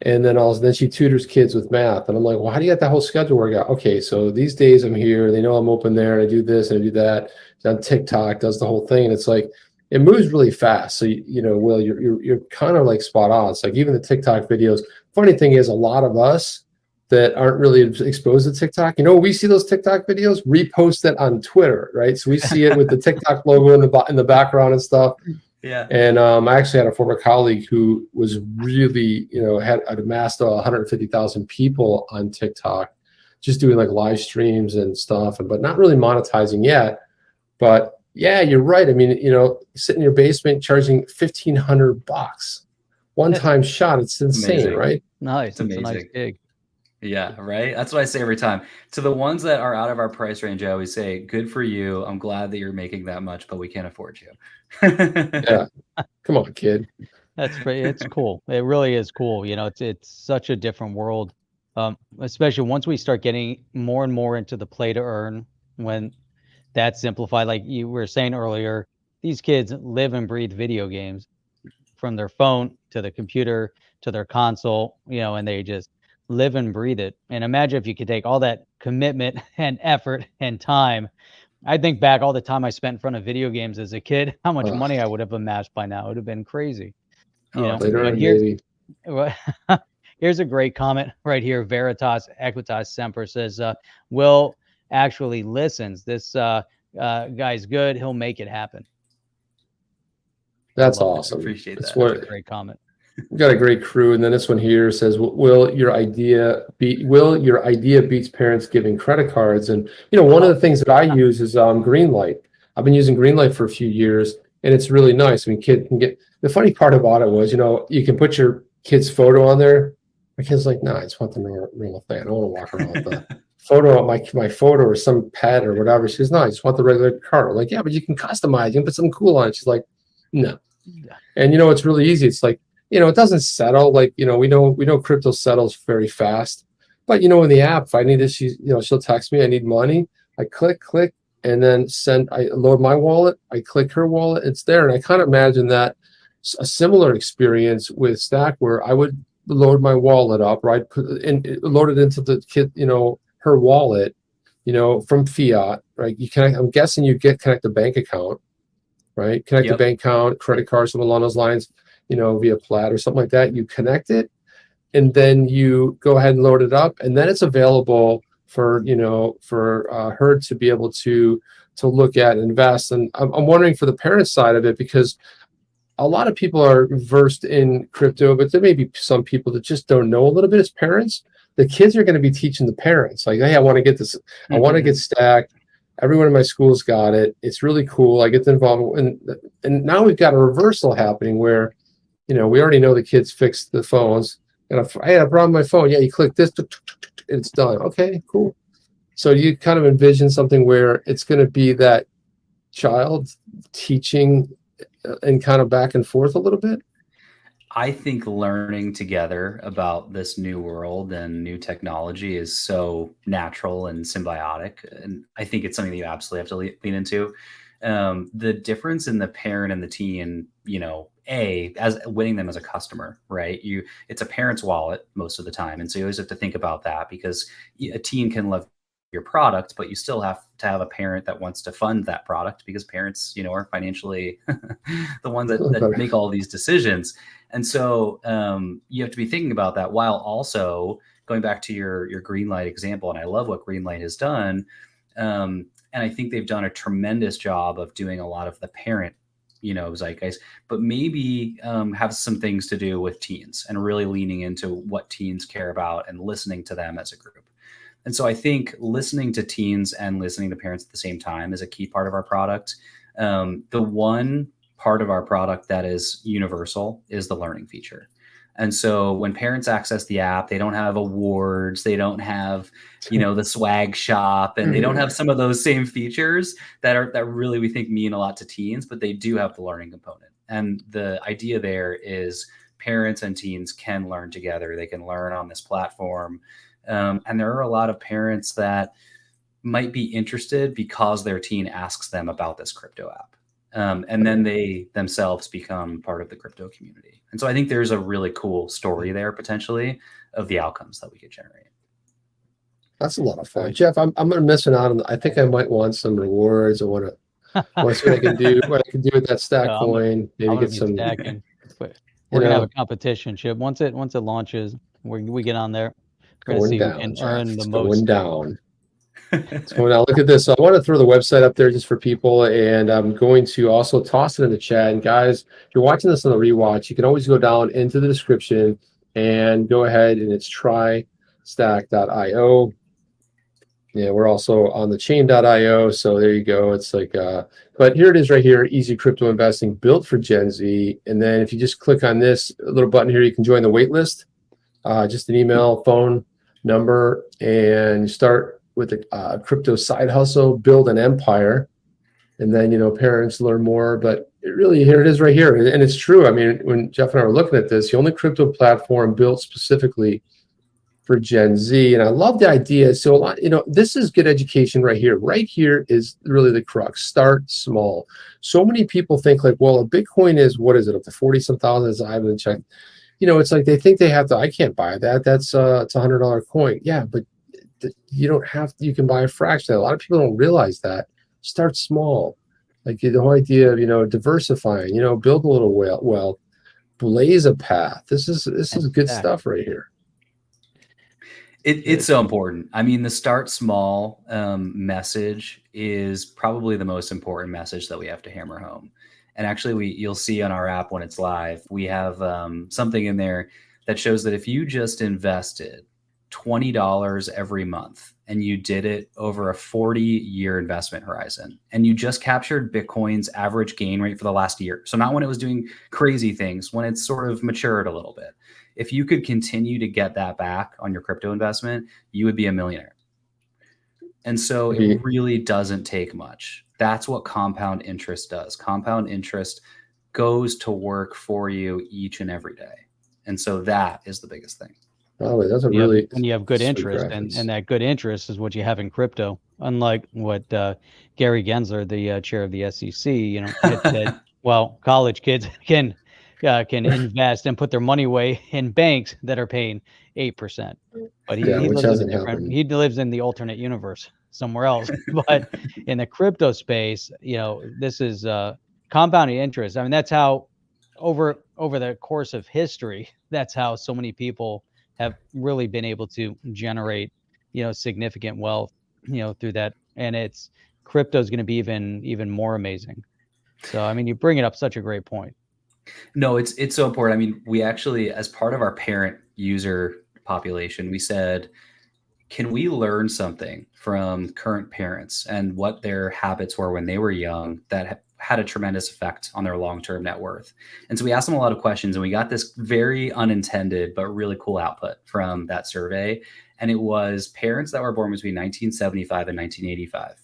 And then she tutors kids with math. And I'm like, well, how do you get that whole schedule work out? Okay, so these days I'm here, they know I'm open there, and I do this and I do that. It's on TikTok, does the whole thing. And it's like, it moves really fast. So, Will, you're kind of like spot on. It's like even the TikTok videos. Funny thing is, a lot of us that aren't really exposed to TikTok, we see those TikTok videos, repost it on Twitter, right? So we see it with the TikTok logo in the background and stuff. Yeah. And I actually had a former colleague who was really, had amassed 150,000 people on TikTok, just doing like live streams and stuff, but not really monetizing yet. But yeah, you're right. I mean, sit in your basement charging $1,500 one-time shot. It's insane, amazing. right? Nice. It's amazing. A nice gig. Yeah, right. That's what I say every time. To the ones that are out of our price range, I always say, good for you. I'm glad that you're making that much, but we can't afford you. Yeah. Come on, kid. That's great. It's cool. It really is cool. It's such a different world. Especially once we start getting more and more into the play to earn, when that's simplified, like you were saying earlier, these kids live and breathe video games, from their phone to the computer to their console, and they just live and breathe it. And imagine if you could take all that commitment and effort and time. I think back all the time I spent in front of video games as a kid, how much money I would have amassed by now. It would have been crazy. Later, Here's a great comment right here. Veritas Equitas Semper says, Will actually listens. This guy's good. He'll make it happen. That's awesome. Appreciate that. That's a great comment. We've got a great crew. And then this one here says, will your idea beats parents giving credit cards? And one of the things that I use is Greenlight. I've been using Greenlight for a few years, and it's really nice. I mean, kid can get, the funny part about it was, you can put your kid's photo on there. My kid's like, no, I just want the normal thing. I don't want to walk around with the photo of my photo or some pet or whatever. She goes, no, I just want the regular card. I'm like, yeah, but you can customize. You can put something cool on it. She's like, no. And it's really easy. It's like, it doesn't settle. Like, we know crypto settles very fast. But in the app, if I need this, she'll text me, I need money. I click, and then I load my wallet. I click her wallet. It's there. And I kind of imagine that a similar experience with Stack, where I would load my wallet up, right? Load it into the kid, her wallet, from fiat, right? I'm guessing you connect the bank account, right? Connect the bank account, credit card, something along those lines, via Plaid or something like that. You connect it, and then you go ahead and load it up, and then it's available for her to be able to look at and invest. And I'm wondering for the parent side of it, because a lot of people are versed in crypto, but there may be some people that just don't know a little bit as parents. The kids are going to be teaching the parents, like, hey, I want to get this. I want to get Stacked. Everyone in my school's got it. It's really cool. I get involved. And now we've got a reversal happening where, we already know the kids fix the phones. And I had a problem with my phone. Yeah, you click this, it's done. Okay, cool. So you kind of envision something where it's going to be that child teaching and kind of back and forth a little bit? I think learning together about this new world and new technology is so natural and symbiotic. And I think it's something that you absolutely have to lean into. The difference in the parent and the teen, as winning them as a customer, right? It's a parent's wallet most of the time. And so you always have to think about that, because a teen can love your product, but you still have to have a parent that wants to fund that product, because parents, are financially the ones that make all these decisions. And so you have to be thinking about that, while also going back to your Greenlight example. And I love what Greenlight has done. And I think they've done a tremendous job of doing a lot of the parent, zeitgeist, but maybe have some things to do with teens, and really leaning into what teens care about and listening to them as a group. And so I think listening to teens and listening to parents at the same time is a key part of our product. The one part of our product that is universal is the learning feature. And so when parents access the app, they don't have awards, they don't have, the swag shop, and they don't have some of those same features that really, we think, mean a lot to teens, but they do have the learning component. And the idea there is parents and teens can learn together. They can learn on this platform. And there are a lot of parents that might be interested because their teen asks them about this crypto app. And then they themselves become part of the crypto community. And so I think there's a really cool story there potentially of the outcomes that we could generate. That's a lot of fun, Jeff. I'm gonna miss out on. I think I might want some rewards. I want to see what I can do. What I can do with that stack Yeah, coin. Maybe I'm gonna get be some. stacking. But You we're gonna have a know, competition, Chip. Once it launches, we get on there. We're gonna going see who down, can Jeff. earn the It's most. going down. It's going down. Look at this. So I want to throw the website up there just for people, and I'm going to also toss it in the chat. And guys, if you're watching this on the rewatch, you can always go down into the description and go ahead, and it's trystack.io. Yeah, we're also on the chain.io. So there you go. It's like, but here it is right here, easy crypto investing built for Gen Z. And then if you just click on this little button here, you can join the wait list. Just an email, phone number, and you start with a crypto side hustle, build an empire. And then, parents learn more, but here it is right here. And it's true. I mean, when Jeff and I were looking at this, the only crypto platform built specifically for Gen Z. And I love the idea. So a lot, this is good education right here. Right here is really the crux. Start small. So many people think like, well, a Bitcoin is, what is it, up to 40 some thousand, as I haven't checked. It's like they think they have to, I can't buy that. It's a $100 coin. Yeah, but you don't have to, you can buy a fraction. A lot of people don't realize that. Start small. Like the whole idea of, diversifying, build a little wealth, blaze a path. This is good stuff right here. It's so important. I mean, the start small message is probably the most important message that we have to hammer home. And actually, you'll see on our app when it's live, we have something in there that shows that if you just invested $20 every month and you did it over a 40-year investment horizon, and you just captured Bitcoin's average gain rate for the last year, so not when it was doing crazy things, when it's sort of matured a little bit, if you could continue to get that back on your crypto investment, you would be a millionaire. And so it really doesn't take much. That's what compound interest does. Compound interest goes to work for you each and every day. And so that is the biggest thing. Oh, that's when you have good interest, and that good interest is what you have in crypto. Unlike what Gary Gensler, the chair of the SEC, had said, well, college kids can invest and put their money away in banks that are paying 8%. But he lives in a different. He lives in the alternate universe somewhere else. But in the crypto space, this is compounding interest. I mean, that's how over the course of history, that's how so many people have really been able to generate, significant wealth, through that. And crypto is going to be even more amazing. So, I mean, you bring it up such a great point. No, it's so important. I mean, we actually, as part of our parent user population, we said, can we learn something from current parents and what their habits were when they were young that had a tremendous effect on their long-term net worth? And so we asked them a lot of questions, and we got this very unintended but really cool output from that survey. And it was parents that were born between 1975 and 1985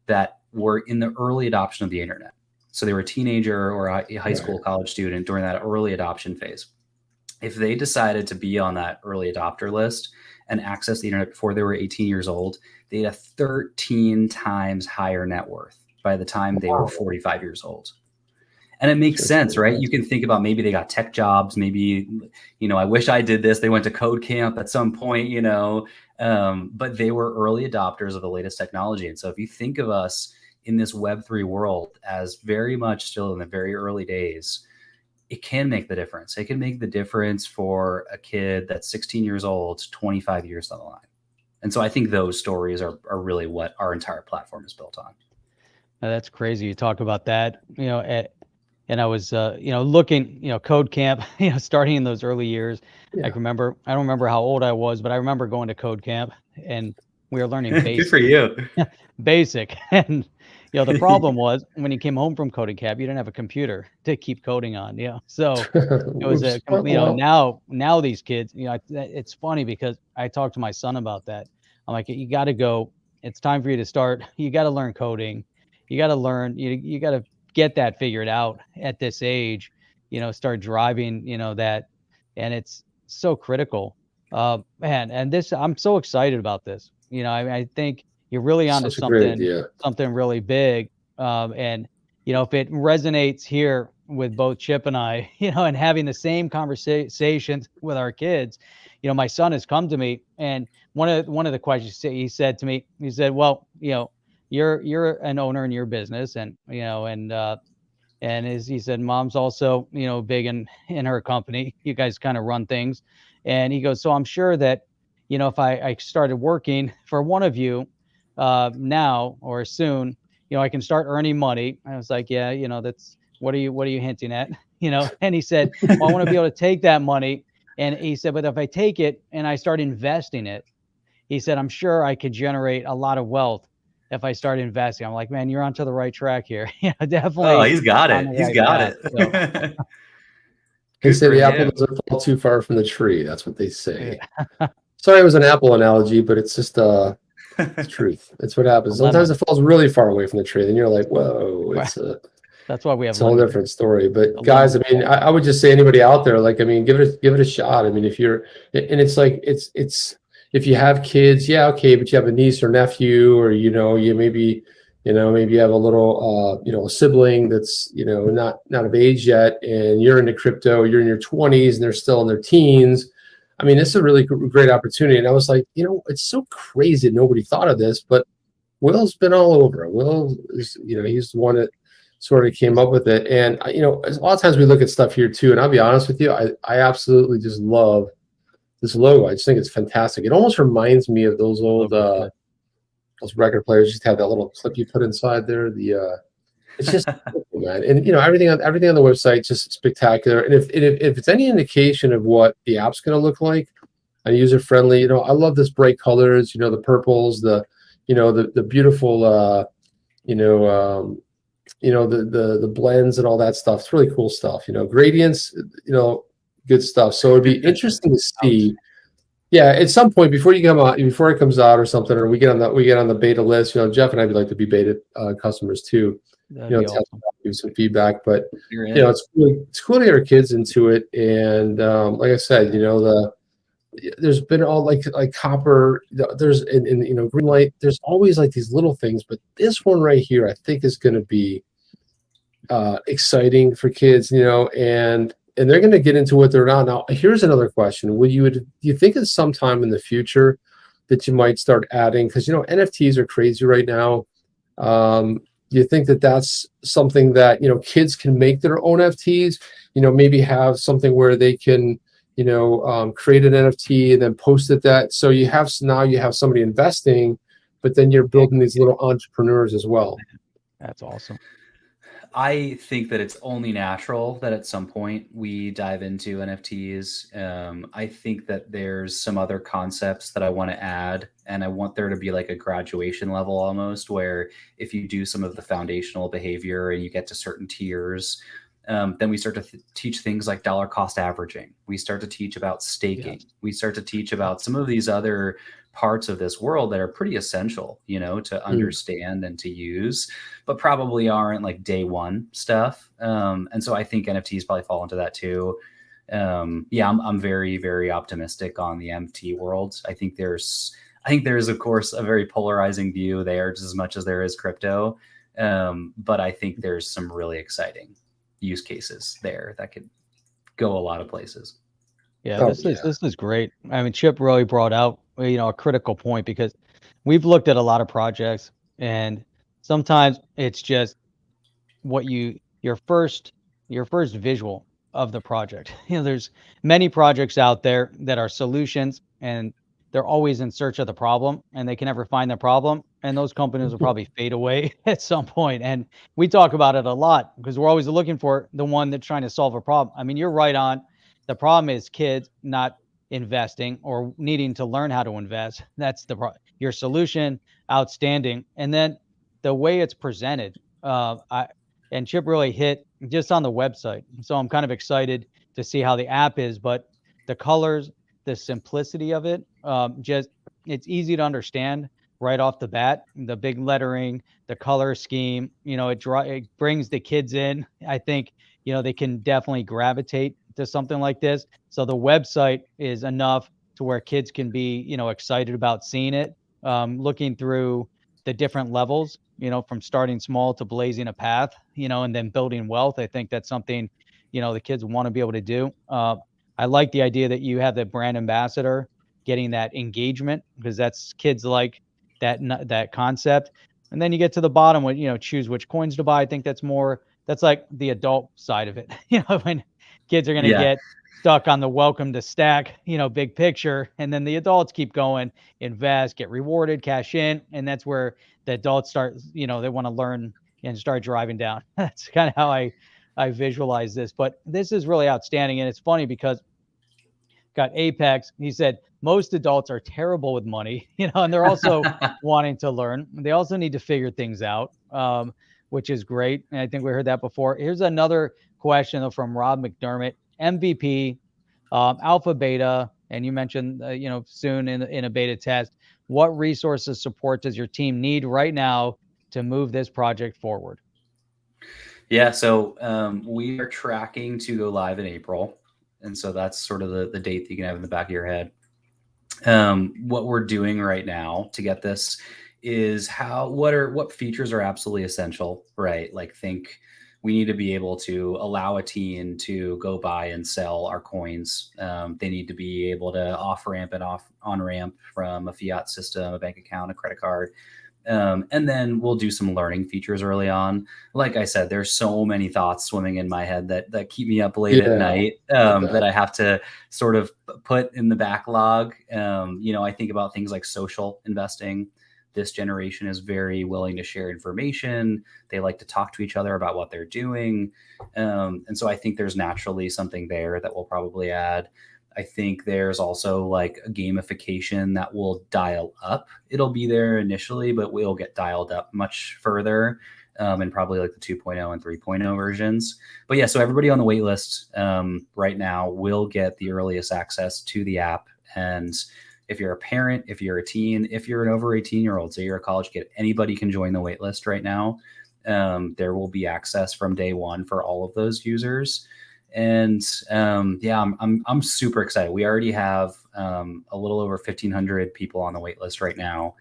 that were in the early adoption of the internet. So they were a teenager or a high school, college student during that early adoption phase. If they decided to be on that early adopter list and access the internet before they were 18 years old, they had a 13 times higher net worth by the time they were 45 years old. And it makes sense, right? You can think about maybe they got tech jobs. Maybe, I wish I did this. They went to code camp at some point, but they were early adopters of the latest technology. And so if you think of us in this Web3 world as very much still in the very early days, it can make the difference. It can make the difference for a kid that's 16 years old, 25 years down the line. And so I think those stories are really what our entire platform is built on. Now, that's crazy. You talk about that, and I was, looking, code camp, starting in those early years. Yeah. I don't remember how old I was, but I remember going to code camp, and we were learning basic. Good for you. Basic. And, the problem was when you came home from coding camp, you didn't have a computer to keep coding on. So it was now these kids, it's funny because I talked to my son about that. I'm like, you got to go. It's time for you to start. You got to learn coding. You got to learn, you got to get that figured out at this age, start driving, that, and it's so critical. Man, and I'm so excited about this. I think you're really onto something really big. And if it resonates here with both Chip and I, and having the same conversations with our kids, my son has come to me, and one of the questions he said to me, he said, well, you're an owner in your business, and and as he said, mom's also, big in her company. You guys kind of run things. And he goes, so I'm sure that, if I started working for one of you now or soon, I can start earning money. I was like, yeah, that's what are you hinting at? And he said, well, I want to be able to take that money. And he said, but if I take it and I start investing it, he said, I'm sure I could generate a lot of wealth if I start investing. I'm like, man, you're onto the right track here. Yeah, Oh, definitely he's got on it. the He's right got path. So, it. They Good say for the apple him. doesn't fall too far from the tree. That's what they say. yeah. Sorry, it was an apple analogy, but it's just it's truth. It's what happens. Sometimes Lemon. it falls really far away from the tree. Then you're like, whoa, That's why we have it's a whole lemon. different story. But The guys, I lemon. mean, I would just say anybody out there, like, I mean, give it a shot. I mean, if you're, and it's like, it's if you have kids, yeah, okay, but you have a niece or nephew, or you maybe, maybe you have a little, a sibling that's, not of age yet, and you're into crypto, you're in your 20s, and they're still in their teens. I mean, it's a really great opportunity. And I was like, it's so crazy that nobody thought of this, but Will's been all over it. Will is, he's the one that sort of came up with it. And a lot of times we look at stuff here too. And I'll be honest with you, I absolutely just love this logo. I just think it's fantastic. It almost reminds me of those old those record players. Just have that little clip you put inside there. It's just cool, man. And everything on the website just spectacular. And if it's any indication of what the app's going to look like, and user friendly, I love this bright colors. The purples, the beautiful, the blends and all that stuff. It's really cool stuff. Gradients, good stuff. So it'd be interesting to see. Yeah, at some point before it comes out or something, or we get on the beta list. Jeff and I would like to be beta customers too. That'd be awesome. Give some feedback, but You're in. it's cool to get our kids into it. And like I said, there's been all like copper. There's in green light. There's always like these little things, but this one right here, I think, is going to be exciting for kids. And they're going to get into what they're not. Now, here's another question: do you think at some time in the future that you might start adding, because NFTs are crazy right now? Do you think that that's something that kids can make their own NFTs? Maybe have something where they can create an NFT and then post it. So you have somebody investing, but then you're building these little entrepreneurs as well. That's awesome. I think that it's only natural that at some point we dive into NFTs. I think that there's some other concepts that I want to add, and I want there to be like a graduation level almost, where if you do some of the foundational behavior and you get to certain tiers, then we start to teach things like dollar cost averaging. We start to teach about staking. Yes. We start to teach about some of these other parts of this world that are pretty essential, to understand and to use, but probably aren't like day one stuff. And so I think NFTs probably fall into that too. I'm very, very optimistic on the NFT world. I think there's of course a very polarizing view there, just as much as there is crypto. But I think there's some really exciting use cases there that could go a lot of places. Yeah, this is great. I mean, Chip really brought out a critical point, because we've looked at a lot of projects, and sometimes it's just what your first visual of the project. There's many projects out there that are solutions, and they're always in search of the problem, and they can never find the problem, and those companies will probably fade away at some point. And we talk about it a lot because we're always looking for the one that's trying to solve a problem. I mean, you're right on. The problem is kids not investing or needing to learn how to invest. That's your solution, outstanding. And then the way it's presented, and Chip really hit just on the website. So I'm kind of excited to see how the app is, but the colors, the simplicity of it, it's easy to understand right off the bat. The big lettering, the color scheme, it brings the kids in. I think, they can definitely gravitate to something like this. So the website is enough to where kids can be, excited about seeing it, looking through the different levels, from starting small to blazing a path, and then building wealth. I think that's something, the kids want to be able to do. I like the idea that you have the brand ambassador getting that engagement, because that's kids like that concept. And then you get to the bottom when, choose which coins to buy. I think that's like the adult side of it. When kids are going to Yeah. get stuck on the welcome to stack, big picture. And then the adults keep going, invest, get rewarded, cash in. And that's where the adults start, they want to learn and start driving down. That's kind of how I visualize this. But this is really outstanding. And it's funny because got Apex. He said most adults are terrible with money, and they're also wanting to learn. They also need to figure things out, which is great. And I think we heard that before. Here's another question from Rob McDermott. MVP, alpha, beta, and you mentioned, soon in a beta test. What resources, support does your team need right now to move this project forward? Yeah, so we are tracking to go live in April. And so that's sort of the date that you can have in the back of your head. What we're doing right now to get this is what features are absolutely essential, right? Like, think we need to be able to allow a team to go buy and sell our coins. They need to be able to off ramp and on ramp from a fiat system, a bank account, a credit card. And then we'll do some learning features early on. Like I said, there's so many thoughts swimming in my head that keep me up late at night, that I have to sort of put in the backlog. I think about things like social investing. This generation is very willing to share information. They like to talk to each other about what they're doing. And so I think there's naturally something there that we'll probably add. I think there's also like a gamification that will dial up. It'll be there initially, but we'll get dialed up much further, and probably like the 2.0 and 3.0 versions. But yeah, so everybody on the wait list right now will get the earliest access to the app. And if you're a parent, if you're a teen, if you're an over 18-year-old, say you're a college kid, anybody can join the wait list right now. There will be access from day one for all of those users. And I'm super excited. We already have a little over 1,500 people on the wait list right now,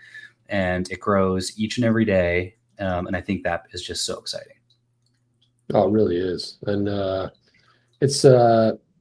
and it grows each and every day. And I think that is just so exciting. Oh, it really is. And it's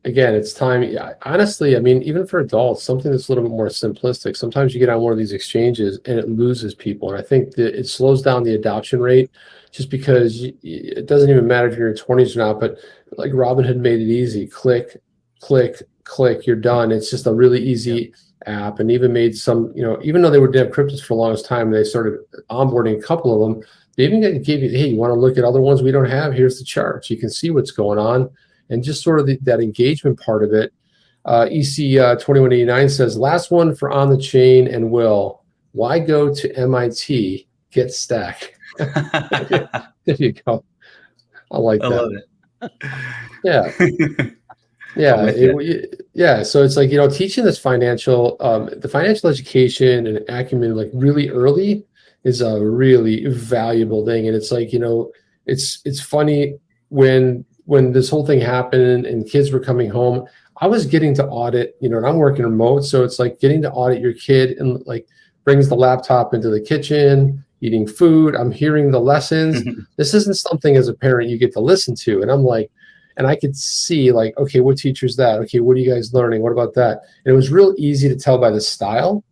again, it's time. Honestly, I mean, even for adults, something that's a little bit more simplistic. Sometimes you get on one of these exchanges and it loses people, and I think that it slows down the adoption rate, just because it doesn't even matter if you're in your 20s or not. But like Robinhood made it easy. Click, click, click. You're done. It's just a really easy app, and even made some. Even though they were dev cryptos for the longest time, and they started onboarding a couple of them. They even gave you, hey, you want to look at other ones we don't have? Here's the charts. You can see what's going on. And just sort of that engagement part of it. EC 2189 says, last one for on the chain and Will. Why go to MIT? Get Stack. There you go. I like that. I love it. Yeah. Yeah. So it's like, teaching this the financial education and acumen like really early is a really valuable thing. And it's like, it's funny when this whole thing happened and kids were coming home, I was getting to audit, and I'm working remote. So it's like getting to audit your kid and like brings the laptop into the kitchen, eating food. I'm hearing the lessons. This isn't something as a parent you get to listen to. And I'm like, and I could see like, okay, what teacher's that? Okay, what are you guys learning? What about that? And it was real easy to tell by the style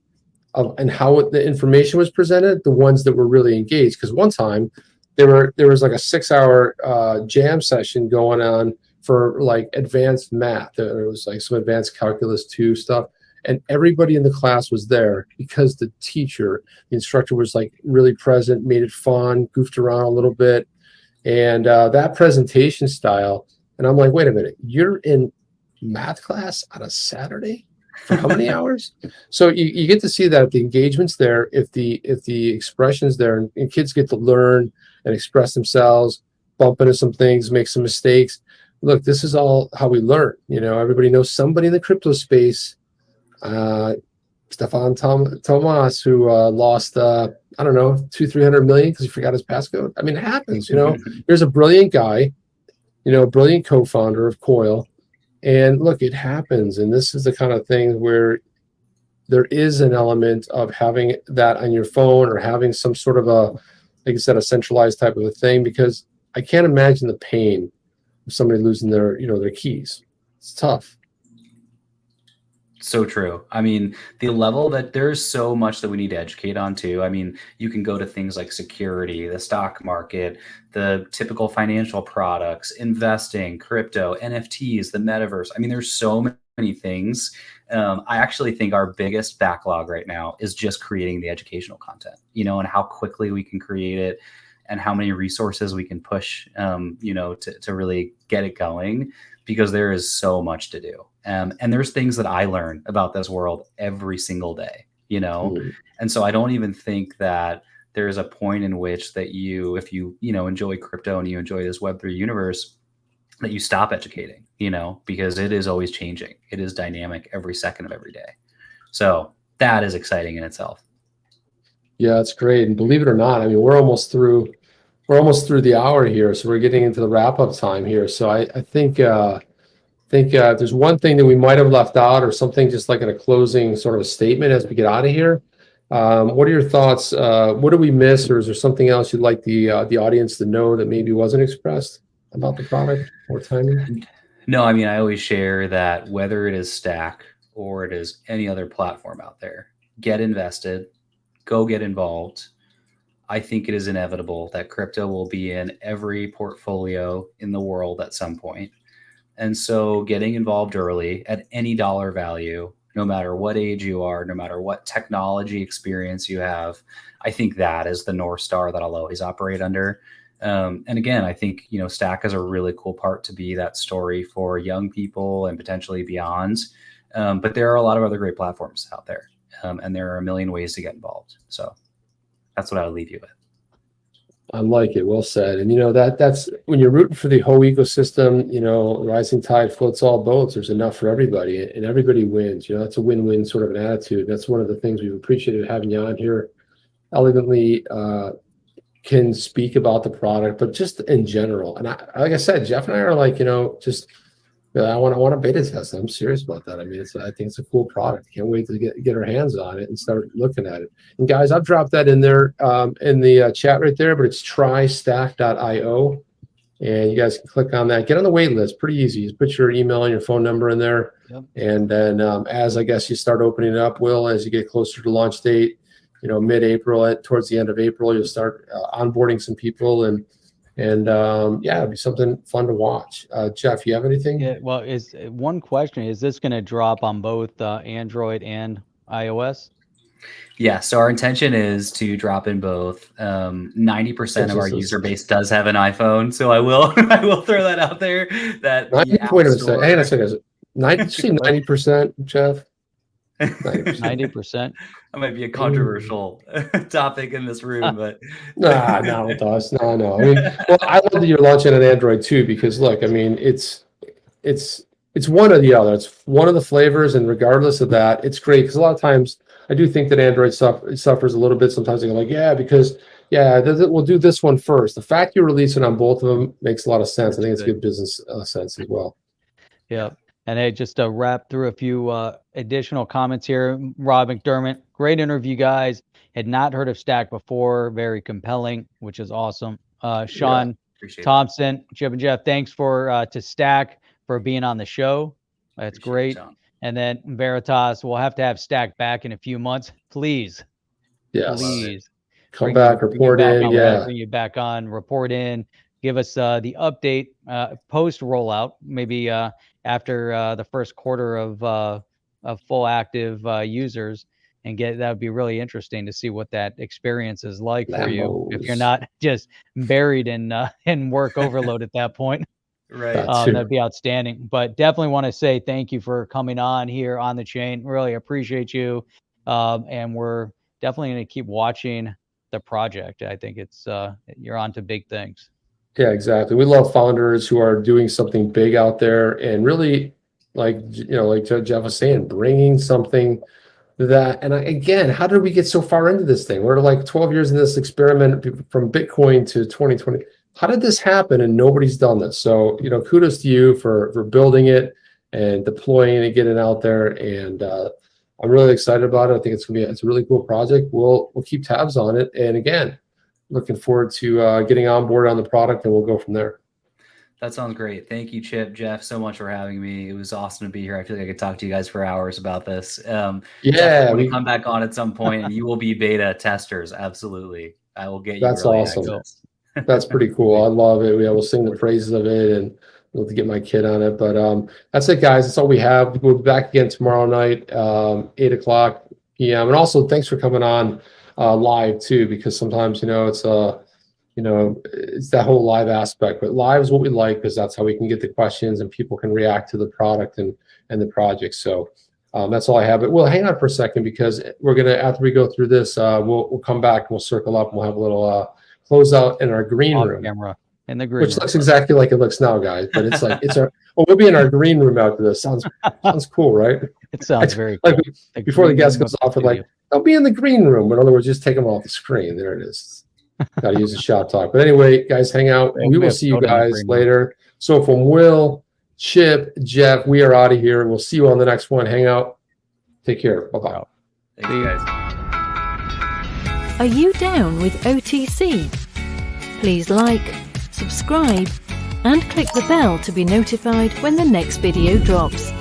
and how the information was presented, the ones that were really engaged. Because one time, there was like a 6-hour jam session going on for like advanced math. There was like some advanced calculus 2 stuff. And everybody in the class was there because the instructor was like really present, made it fun, goofed around a little bit. And that presentation style. And I'm like, wait a minute, you're in math class on a Saturday? For how many hours? So you get to see that if the engagement's there, if the expression's there, and kids get to learn and express themselves, bump into some things, make some mistakes. Look, this is all how we learn. Everybody knows somebody in the crypto space, Stefan Tomas, who lost, I don't know, 200-300 million because he forgot his passcode. I mean, it happens, There's a brilliant guy, brilliant co-founder of Coil. And look, it happens. And this is the kind of thing where there is an element of having that on your phone or having some sort of like you said, a centralized type of a thing, because I can't imagine the pain of somebody losing their, their keys. It's tough. So true. I mean, the level that there's so much that we need to educate on too. I mean, you can go to things like security, the stock market, the typical financial products, investing, crypto, NFTs, the metaverse. I mean, there's so many things. I actually think our biggest backlog right now is just creating the educational content, and how quickly we can create it and how many resources we can push, to really get it going, because there is so much to do. And there's things that I learn about this world every single day, And so I don't even think that there's a point in which that if you enjoy crypto and you enjoy this Web3 universe, that you stop educating, because it is always changing. It is dynamic every second of every day. So that is exciting in itself. Yeah, it's great. And believe it or not, I mean, we're almost through the hour here. So we're getting into the wrap up time here. So I think if there's one thing that we might have left out, or something just like in a closing sort of a statement as we get out of here. What are your thoughts? What did we miss, or is there something else you'd like the audience to know that maybe wasn't expressed about the product or timing? No, I mean, I always share that whether it is Stack or it is any other platform out there, get invested, go get involved. I think it is inevitable that crypto will be in every portfolio in the world at some point. And so getting involved early at any dollar value, no matter what age you are, no matter what technology experience you have, I think that is the North Star that I'll always operate under. And again, I think, Stack is a really cool part to be that story for young people and potentially beyond. But there are a lot of other great platforms out there, and there are a million ways to get involved. So that's what I would leave you with. I like it. Well said. And that's when you're rooting for the whole ecosystem, rising tide floats all boats. There's enough for everybody, and everybody wins. That's a win-win sort of an attitude. That's one of the things we've appreciated having you on here. Elegantly can speak about the product, but just in general. And like I said, Jeff and I are like, just I want to beta test it. I'm serious about that. I mean, I think it's a cool product. Can't wait to get our hands on it and start looking at it. And guys, I've dropped that in there in the chat right there, but it's trystack.io, and you guys can click on that. Get on the wait list. Pretty easy. Just put your email and your phone number in there, and then as I guess you start opening it up, as you get closer to launch date, mid-April, towards the end of April, you'll start onboarding some people, and it'd be something fun to watch. Jeff, you have anything? Yeah, well, one question, is this going to drop on both Android and iOS? Yeah, so our intention is to drop in both. 90% of our user base does have an iPhone, so I will throw that out there. That wait a second. Hang on a second. 90%, Jeff? 90%. That might be a controversial topic in this room, but no, with us, no. I mean, well, I love that you're launching on Android too, because look, I mean, it's one or the other. It's one of the flavors, and regardless of that, it's great, because a lot of times I do think that Android suffers a little bit. Sometimes they go like, we'll do this one first. The fact you're releasing on both of them makes a lot of sense. I think it's good business sense as well. Yeah. And hey, just to wrap through a few additional comments here. Rob McDermott, great interview, guys. Had not heard of Stack before. Very compelling, which is awesome. Sean Thompson, Chip and Jeff, thanks to Stack for being on the show. That's great. And then Veritas, we'll have to have Stack back in a few months. Please. Yes. Please. Come back, report in. Yeah. Bring you back on, report in. Give us the update post rollout, maybe after the first quarter of full active users, and that would be really interesting to see what that experience is like for you if you're not just buried in work overload at that point. Right. That'd be outstanding. But definitely want to say thank you for coming on here on the chain. Really appreciate you, and we're definitely going to keep watching the project. I think you're on to big things. Yeah, exactly. We love founders who are doing something big out there, and really, like Jeff was saying, bringing something that. And again, how did we get so far into this thing? We're like 12 years in this experiment from Bitcoin to 2020. How did this happen? And nobody's done this. So kudos to you for building it and deploying it, getting it out there. And I'm really excited about it. I think it's a really cool project. We'll keep tabs on it. And again, looking forward to getting on board on the product, and we'll go from there. That sounds great. Thank you, Chip, Jeff, so much for having me. It was awesome to be here. I feel like I could talk to you guys for hours about this. Yeah, we come back on at some point, and you will be beta testers. Absolutely, I will get you. That's early awesome. access. That's pretty cool. I love it. We'll sing the praises of it, and we'll have to get my kid on it. But that's it, guys. That's all we have. We'll be back again tomorrow night, 8:00 p.m. And also, thanks for coming on live too, because sometimes it's it's that whole live aspect. But live is what we like, because that's how we can get the questions and people can react to the product and the project. So that's all I have. But we'll hang on for a second, because we're gonna, after we go through this, we'll come back. We'll circle up, and we'll have a little close out in our green room. Camera in the green Which room. looks exactly like it looks now, guys. But it's like we'll be in our green room after this. Sounds cool, right? It sounds very like cool. Before the guest goes off, we're like, I'll be in the green room. In other words, just take them off the screen. There it is. Got to use the shop talk. But anyway, guys, hang out. We will see you guys later. So from Will, Chip, Jeff, we are out of here. We'll see you on the next one. Hang out. Take care. Bye-bye. Thank you, guys. Are you down with OTC? Please like, subscribe, and click the bell to be notified when the next video drops.